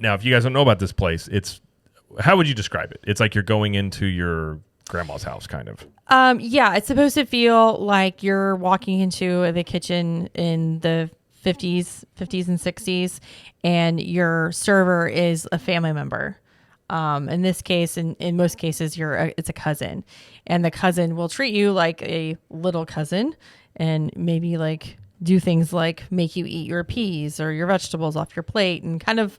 now, if you guys don't know about this place, how would you describe it? It's like you're going into your grandma's house, kind of. Yeah, it's supposed to feel like you're walking into the kitchen in the 50s and 60s, and your server is a family member. In this case, in most cases, it's a cousin, and the cousin will treat you like a little cousin, and maybe like do things like make you eat your peas or your vegetables off your plate, and kind of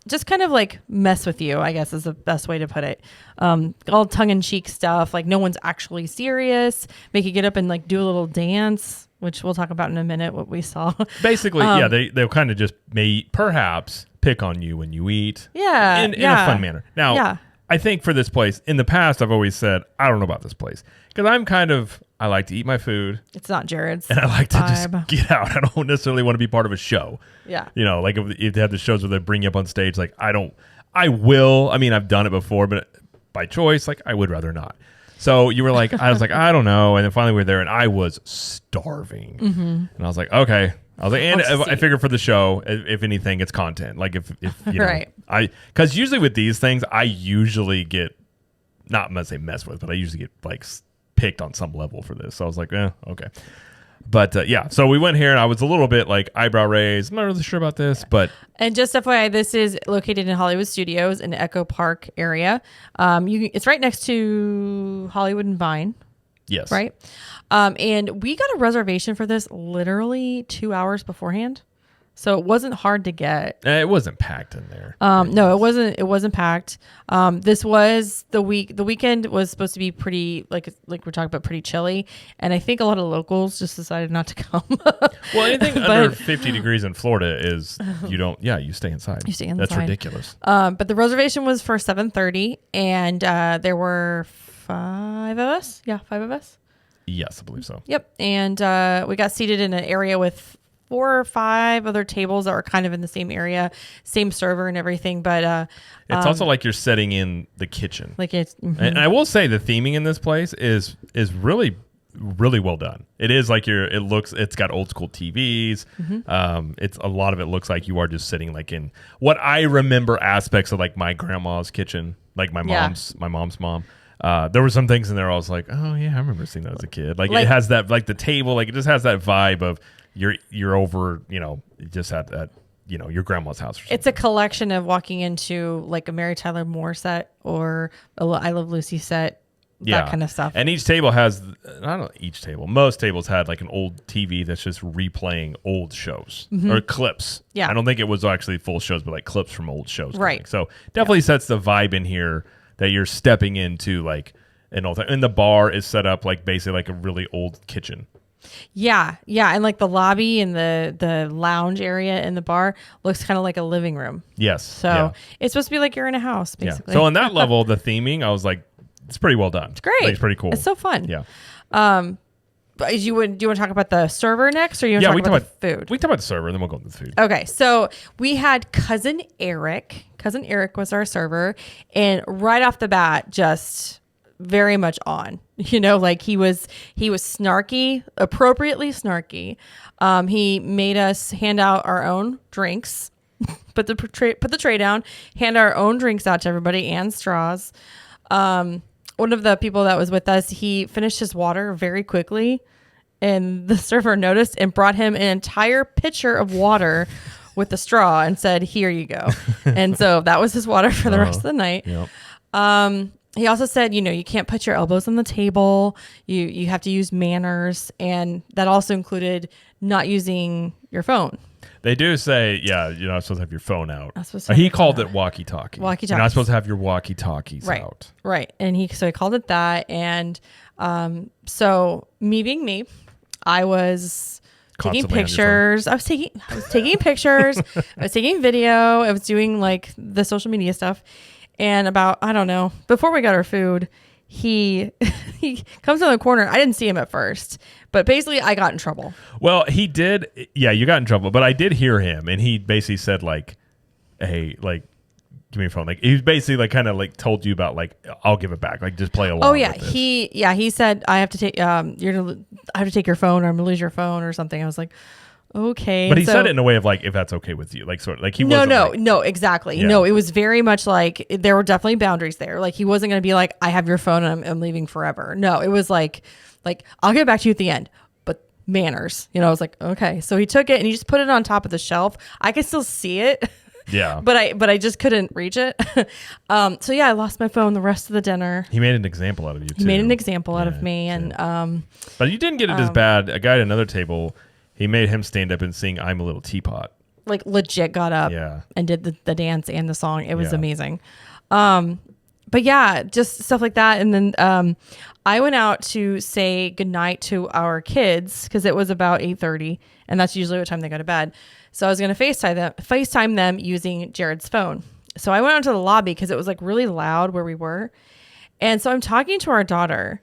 just kind of like mess with you, I guess is the best way to put it. All tongue-in-cheek stuff, like no one's actually serious, make you get up and like do a little dance, which we'll talk about in a minute, what we saw. Basically, they'll kind of just perhaps pick on you when you eat. Yeah. In a fun manner. Now, I think for this place, in the past, I've always said, I don't know about this place. Because I like to eat my food. It's not Jared's. And I like to just get out. I don't necessarily want to be part of a show. Yeah. You know, like if they have the shows where they bring you up on stage, like I've done it before, but by choice, like I would rather not. So you were like, I was like, I don't know. And then finally we were there and I was starving. Mm-hmm. And I was like, okay. I was like, and I figured for the show, if anything, it's content. Like if you know, right. Because usually with these things, I usually get, not I'm gonna say mess with, but I usually get like picked on some level for this. So I was like, okay. But yeah, so we went here and I was a little bit like eyebrow raised. I'm not really sure about this, but. And just FYI, this is located in Hollywood Studios in the Echo Park area. It's right next to Hollywood and Vine. Yes. Right. And we got a reservation for this literally 2 hours beforehand. So it wasn't hard to get. It wasn't packed in there. No, it wasn't packed. This was the weekend was supposed to be pretty, like we're talking about, pretty chilly. And I think a lot of locals just decided not to come. Well, anything under 50 degrees in Florida is, you stay inside. You stay inside. That's ridiculous. But the reservation was for 7:30 and there were 5 of us. Yeah, 5 of us. Yes, I believe so. Yep. And we got seated in an area with 4 or 5 other tables that were kind of in the same area, same server and everything. But it's also like you're setting in the kitchen. Like it's, mm-hmm. And I will say the theming in this place is really, really well done. It is like it's got old school TVs. Mm-hmm. It's a lot of it looks like you are just sitting like in what I remember aspects of like my grandma's kitchen, like my mom's mom. There were some things in there I was like, oh yeah, I remember seeing that as a kid. Like it has that, like the table, like it just has that vibe of you're over, just at that, your grandma's house or something. It's a collection of walking into like a Mary Tyler Moore set or a I Love Lucy set, that kind of stuff. And each table has, most tables had like an old TV that's just replaying old shold mm-hmm. or clips. Yeah. I don't think it was actually full shows, but like clips from old shows. Right. So definitely sets the vibe in here that you're stepping into like an old thing. And the bar is set up like basically like a really old kitchen. Yeah. And like the lobby and the lounge area in the bar looks kind of like a living room. Yes. So it's supposed to be like you're in a house, basically. Yeah. So on that level, the theming, I was like, it's pretty well done. It's great. Like, it's pretty cool. It's so fun. Yeah. But do you want to talk about the server next, or you want to talk about the food? We talk about the server, and then we'll go into the food. Okay, so we had Cousin Eric. Cousin Eric was our server, and right off the bat, just very much on. Like he was snarky, appropriately snarky. He made us hand out our own drinks, put the tray down, hand our own drinks out to everybody and straws. One of the people that was with us, he finished his water very quickly, and the server noticed and brought him an entire pitcher of water with a straw and said, "Here you go." And so that was his water for the rest of the night. Yep. He also said, you can't put your elbows on the table. You have to use manners, and that also included not using your phone. They do say, you're not supposed to have your phone out. He called it walkie-talkie. Walkie-talkies. You're not supposed to have your walkie-talkies out. Right. And he called it that. And so me being me, I was taking pictures. I was taking pictures. I was taking video. I was doing like the social media stuff. And about, I don't know, before we got our food, he comes in the corner. I didn't see him at first, but basically I got in trouble. Well, he did. Yeah, you got in trouble, but I did hear him, and he basically said like, "Hey, like, give me your phone." Like he was basically like kind of like told you about like, "I'll give it back." Like just play along. Oh yeah, with this. he said I have to take I have to take your phone, or I'm gonna lose your phone or something. I was like, okay. But And he said it in a way of like, if that's okay with you, like sort of like he no, wasn't no, like, no, exactly. Yeah. No, it was very much like there were definitely boundaries there. Like he wasn't going to be like, I have your phone and I'm leaving forever. No, it was like I'll get back to you at the end, but manners. I was like, okay. So he took it and he just put it on top of the shelf. I could still see it. Yeah. but I just couldn't reach it. So yeah, I lost my phone the rest of the dinner. He made an example out of you too. He made an example out of me, and but you didn't get it as bad. A guy at another table, he made him stand up and sing "I'm a Little Teapot." like legit got up and did the dance and the song. It was amazing. But yeah, just stuff like that. And then I went out to say goodnight to our kids because it was about 8:30, and that's usually what time they go to bed. So I was going to FaceTime them using Jared's phone. So I went out to the lobby because it was like really loud where we were. And so I'm talking to our daughter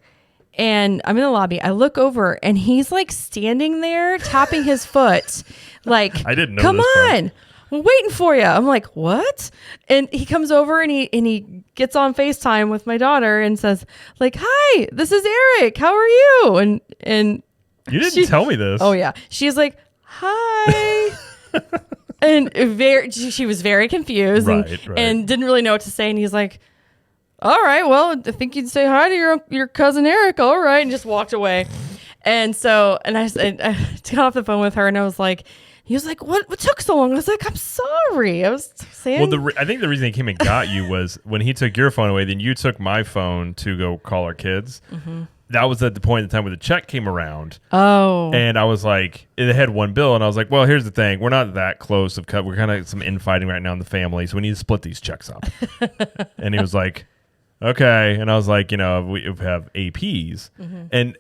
and I'm in the lobby. I look over and he's like standing there tapping his foot. Like, I didn't know come this on, we're waiting for you. I'm like, what? And he comes over and he gets on FaceTime with my daughter and says like, hi, this is Eric. How are you? And you didn't tell me this. Oh yeah. She's like, hi. And she was very confused and didn't really know what to say. And he's like, all right, well, I think you'd say hi to your cousin Eric. All right. And just walked away. And so, and I got off the phone with her and I was like, he was like, what took so long? I was like, I'm sorry. I was saying. Well, I think the reason he came and got you was when he took your phone away, then you took my phone to go call our kids. Mm-hmm. That was at the point in time where the check came around. Oh. And I was like, it had one bill. And I was like, well, here's the thing. We're not that close. We're kind of some infighting right now in the family. So we need to split these checks up. And he was like, okay. And I was like, we have APs. Mm-hmm. And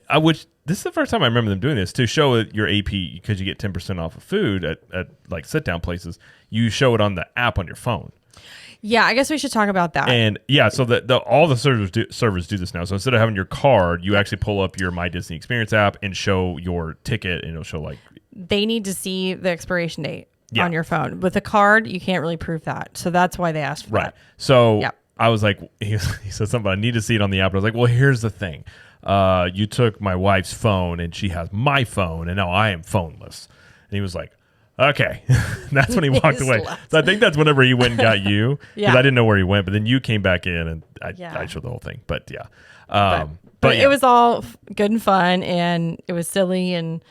this is the first time I remember them doing this to show your AP because you get 10% off of food at like sit down places. You show it on the app on your phone. Yeah, I guess we should talk about that. And yeah, so all the servers do this now. So instead of having your card, you actually pull up your My Disney Experience app and show your ticket, and it'll show like they need to see the expiration date on your phone. With a card, you can't really prove that, so that's why they asked for that. So I was like, he said something. I need to see it on the app. And I was like, well, here's the thing. You took my wife's phone, and she has my phone, and now I am phoneless. And he was like, okay. That's when he walked away. So I think that's whenever he went and got you. Because I didn't know where he went. But then you came back in and I showed the whole thing. But yeah. But it was all good and fun and it was silly and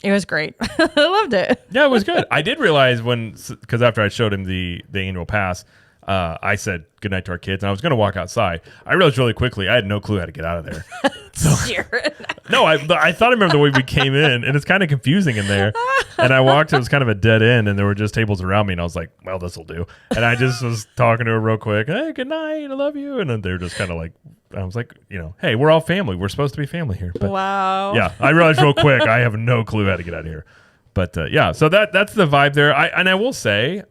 it was great. I loved it. Yeah, it was good. I did realize because after I showed him the annual pass, I said goodnight to our kids, and I was going to walk outside. I realized really quickly I had no clue how to get out of there. So, no, I thought I remember the way we came in, and it's kind of confusing in there. And I walked, it was kind of a dead end, and there were just tables around me, and I was like, well, this will do. And I just was talking to her real quick, hey, good night, I love you. And then they were just kind of like, I was like, hey, we're all family. We're supposed to be family here. But, wow. Yeah, I realized real quick I have no clue how to get out of here. But yeah, so that's the vibe there. I will say,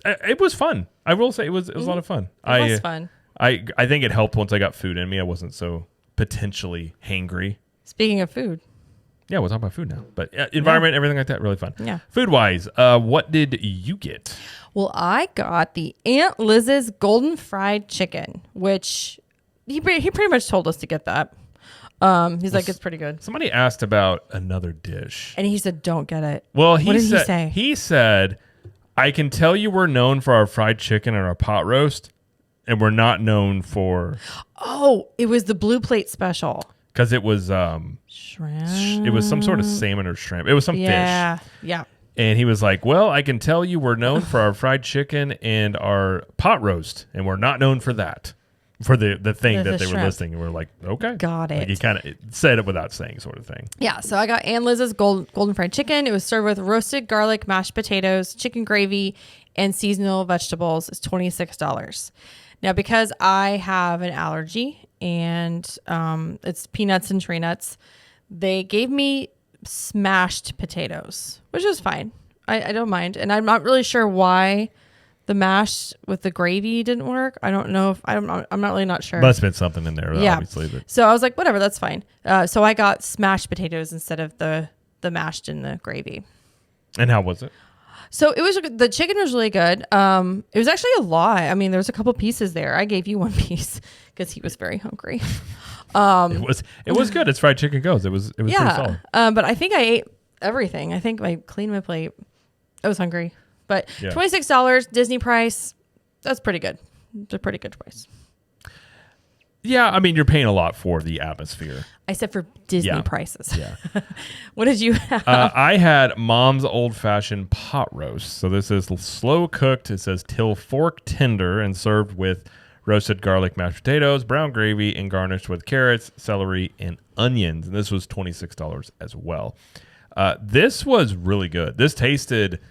it was fun. I will say it was a lot of fun. It was fun. I think it helped once I got food in me. I wasn't so potentially hangry. Speaking of food. Yeah, we'll talk about food now. But environment, everything like that, really fun. Yeah. Food-wise, what did you get? Well, I got the Aunt Liz's golden fried chicken, which he pretty much told us to get that. He's like, it's pretty good. Somebody asked about another dish. And he said, don't get it. Well, what did he say? He said, I can tell you we're known for our fried chicken and our pot roast, and we're not known for... Oh, it was the Blue Plate special. Because it was... shrimp. It was some sort of salmon or shrimp. It was some fish. Yeah. And he was like, well, I can tell you we're known for our fried chicken and our pot roast, and we're not known for that. For the thing that they shrimp. were listing. And we're like, okay. Got it. Like he kind of said it without saying sort of thing. Yeah. So I got Aunt Liz's golden fried chicken. It was served with roasted garlic, mashed potatoes, chicken gravy, and seasonal vegetables. It's $26. Now, because I have an allergy and it's peanuts and tree nuts, they gave me smashed potatoes, which is fine. I don't mind. And I'm not really sure why the mash with the gravy didn't work. I don't know if I'm not really not sure. Must have been something in there, obviously. But. So I was like, whatever, that's fine. So I got smashed potatoes instead of the mashed in the gravy. And how was it? So the chicken was really good. It was actually a lot. I mean, there was a couple pieces there. I gave you one piece because he was very hungry. It was good. It's fried chicken goes. It was pretty solid. But I think I everything. I think I cleaned my plate. I was hungry, but Yeah. $26 Disney price. That's pretty good. It's a pretty good price. Yeah, I mean, you're paying a lot for the atmosphere. I said for Disney Yeah. prices. Yeah. What did you have? I had Mom's Old Fashioned pot roast. So this is slow cooked. It says till fork tender and served with roasted garlic mashed potatoes, brown gravy, and garnished with carrots, celery, and onions. And this was $26 as well. This was really good. This tasted,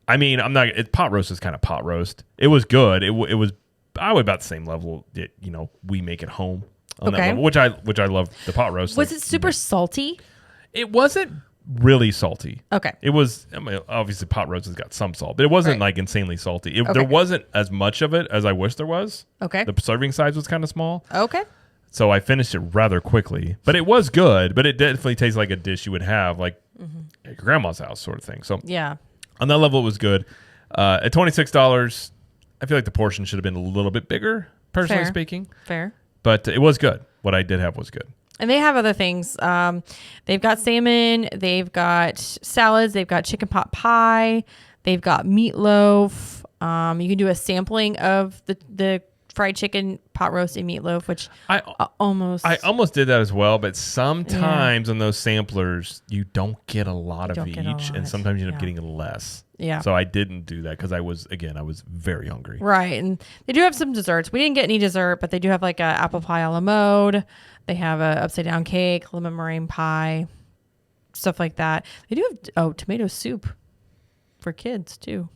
I mean, pot roast is kind of pot roast. It was good. It was probably about the same level that, we make at home on that level, which I love the pot roast. Was it super salty? It wasn't really salty. Okay. It was, I mean, obviously pot roast has got some salt, but it wasn't like insanely salty. Okay. There wasn't as much of it as I wish there was. Okay. The serving size was kind of small. Okay. So I finished it rather quickly, but it was good, but it definitely tastes like a dish you would have like at your grandma's house sort of thing. So Yeah. on that level, it was good. At $26, I feel like the portion should have been a little bit bigger, personally Fair. speaking, Fair. but it was good. What I did have was good. And they have other things. They've got salmon. They've got salads. They've got chicken pot pie. They've got meatloaf. You can do a sampling of the fried chicken pot roast and meatloaf, which I almost did that as well. But sometimes on those samplers, you don't get a lot of each, and sometimes you end up getting less. Yeah. So I didn't do that because I was very hungry. Right. And they do have some desserts. We didn't get any dessert, but they do have like a apple pie a la mode. They have a upside down cake, lemon meringue pie, stuff like that. They do have tomato soup for kids too.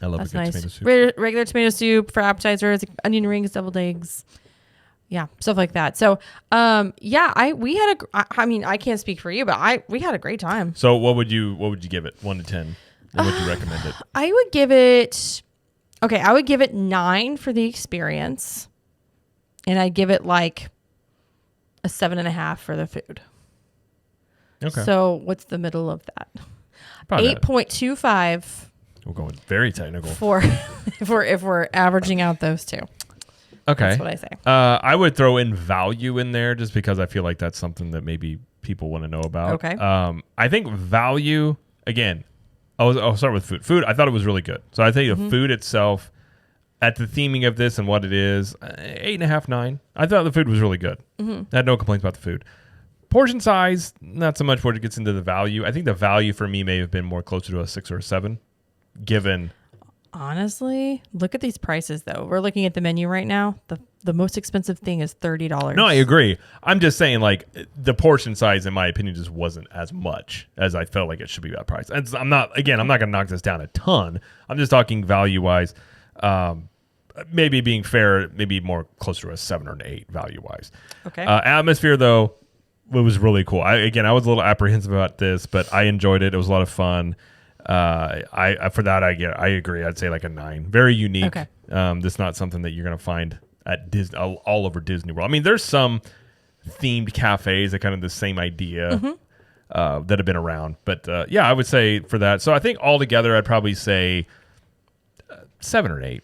I love That's a good nice. tomato soup. Regular tomato soup for appetizers, like onion rings, deviled eggs. Yeah, stuff like that. So, I can't speak for you, but we had a great time. So what would you give it? 1 to 10? And would you recommend it? I would give it 9 for the experience. And I'd give it like a 7.5 for the food. Okay. So what's the middle of that? 8.25. We're going very technical. For if we're averaging out those two. Okay. That's what I say. I would throw in value in there just because I feel like that's something that maybe people want to know about. Okay. I think value, again, I'll start with food. Food, I thought it was really good. So I think the food itself, at the theming of this and what it is, 8.5, 9. I thought the food was really good. I had no complaints about the food. Portion size, not so much where it gets into the value. I think the value for me may have been more closer to a 6 or a 7, given. Honestly, look at these prices though. We're looking at the menu right now. The most expensive thing is $30. No, I agree. I'm just saying, like, the portion size, in my opinion, just wasn't as much as I felt like it should be that price. And I'm not going to knock this down a ton. I'm just talking value-wise. Maybe being fair, maybe more closer to a 7 or an 8 value-wise. Okay. Atmosphere, though, it was really cool. I was a little apprehensive about this, but I enjoyed it. It was a lot of fun. For that, I agree. I'd say like a 9. Very unique. Okay. This is not something that you're going to find at Disney, all over Disney World. I mean, there's some themed cafes that kind of the same idea that have been around. But I would say for that. So I think altogether, I'd probably say 7 or 8.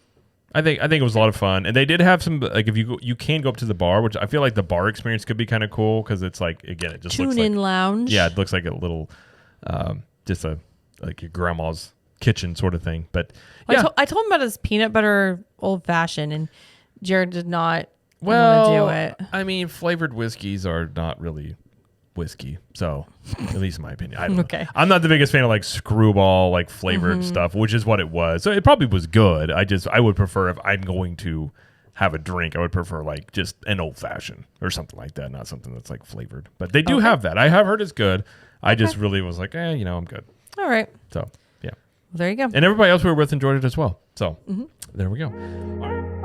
I think it was a lot of fun, and they did have some, like, if you can go up to the bar, which I feel like the bar experience could be kind of cool because it's like, again, it just looks like Tune-in lounge. Yeah, it looks like a little, just like your grandma's kitchen sort of thing. But yeah, I told him about his peanut butter old fashioned, and Jared did not want to do it. I mean, flavored whiskeys are not really whiskey, so at least in my opinion, I don't know. I'm not the biggest fan of like screwball, like flavored stuff, which is what it was. So it probably was good. I would prefer, if I'm going to have a drink, I would prefer like just an old fashioned or something like that, not something that's like flavored. But they do have that. I have heard it's good. I just really was like, I'm good. All right. So yeah. Well, there you go. And everybody else we were with enjoyed it as well. So there we go. All right.